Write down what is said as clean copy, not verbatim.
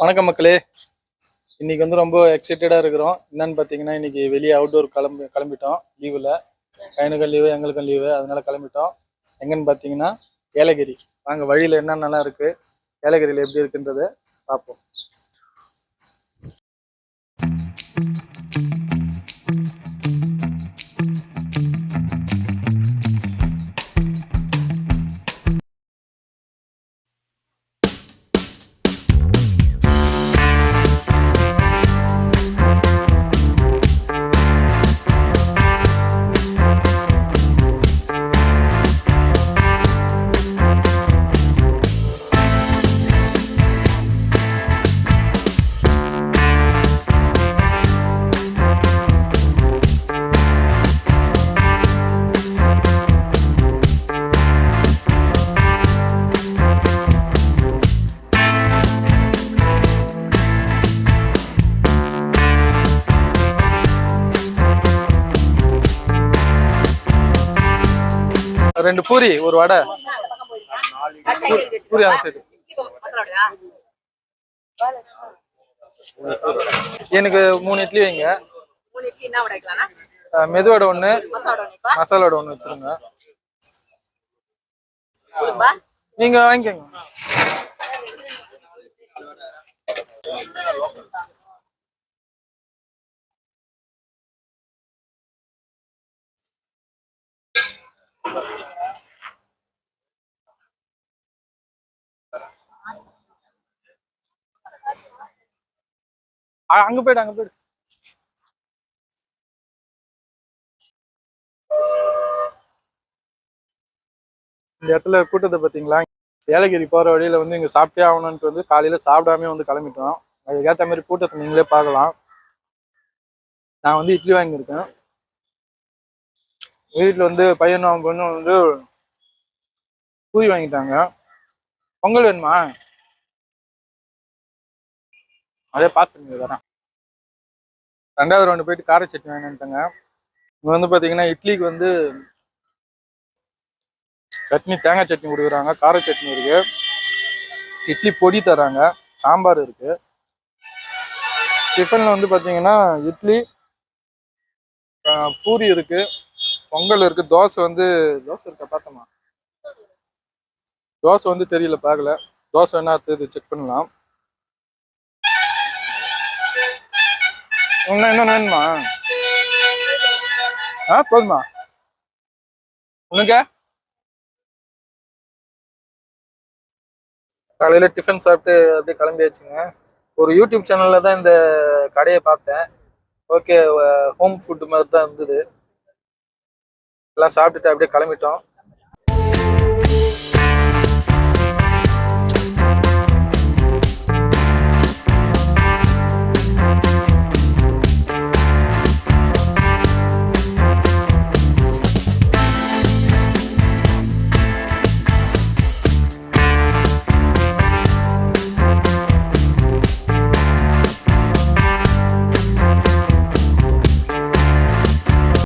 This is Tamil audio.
வணக்கம் மக்களே. இன்னைக்கு வந்து ரொம்ப எக்ஸைட்டடாக இருக்கிறோம். என்னன்னு பார்த்தீங்கன்னா, இன்னைக்கு வெளியே அவுட்டோர் கிளம்பிட்டோம். லீவில் பையனுக்கும் லீவு, எங்களுக்கும் லீவு, அதனால கிளம்பிட்டோம். எங்கன்னு பார்த்தீங்கன்னா ஏலகிரி. வாங்க, வழியில் என்னென்னலாம் இருக்குது, ஏலகிரியில் எப்படி இருக்குன்றதை பார்ப்போம். ரெண்டு பூரி, ஒரு வடை. பூரி அந்த சைடு. எனக்கு 3 இட்லி வைங்க. மெது வடை 1, மசாலா வடை 1 வச்சிருங்க. நீங்க வாங்கிக்கோங்க. அங்க போயிடு. இந்த இடத்துல கூட்டத்தை பார்த்தீங்களா? ஏலகிரி போகிற வழியில் வந்து இங்கே சாப்பிட்டே ஆகணுன்ட்டு வந்து காலையில் சாப்பிடாமே வந்து கிளம்பிட்டோம். அதுக்கேற்ற மாதிரி கூட்டத்தை நீங்களே பார்க்கலாம். நான் வந்து இட்லி வாங்கியிருக்கேன். வீட்டில் வந்து பையனும் அவங்க பொண்ணும் வந்து பூரி வாங்கிட்டாங்க. பொங்கல் வேணுமா? அதே பார்த்துங்க வரேன். 2வது ரவுண்டு போயிட்டு கார சட்னி வாங்கிட்டாங்க. இங்கே வந்து பார்த்தீங்கன்னா இட்லிக்கு வந்து சட்னி, தேங்காய் சட்னி கொடுக்குறாங்க, கார சட்னி இருக்கு, இட்லி பொடி தராங்க, சாம்பார் இருக்கு. டிஃபனில் வந்து பார்த்தீங்கன்னா இட்லி, பூரி இருக்கு, பொங்கல் இருக்கு, தோசை இருக்கா பார்த்தோமா? தோசை வந்து தெரியல, பார்க்கல. தோசை என்ன செக் பண்ணலாம். என்ன வேணுமா? போதுமா உனக்கு? காலையில் டிஃபன் சாப்பிட்டு அப்படியே கிளம்பியாச்சுங்க. ஒரு யூடியூப் சேனலில் தான் இந்த கடையை பார்த்தேன். ஓகே, ஹோம் ஃபுட்டு மாதிரி தான் இருந்தது. எல்லாம் சாப்பிட்டுட்டு அப்படியே கிளம்பிட்டோம்.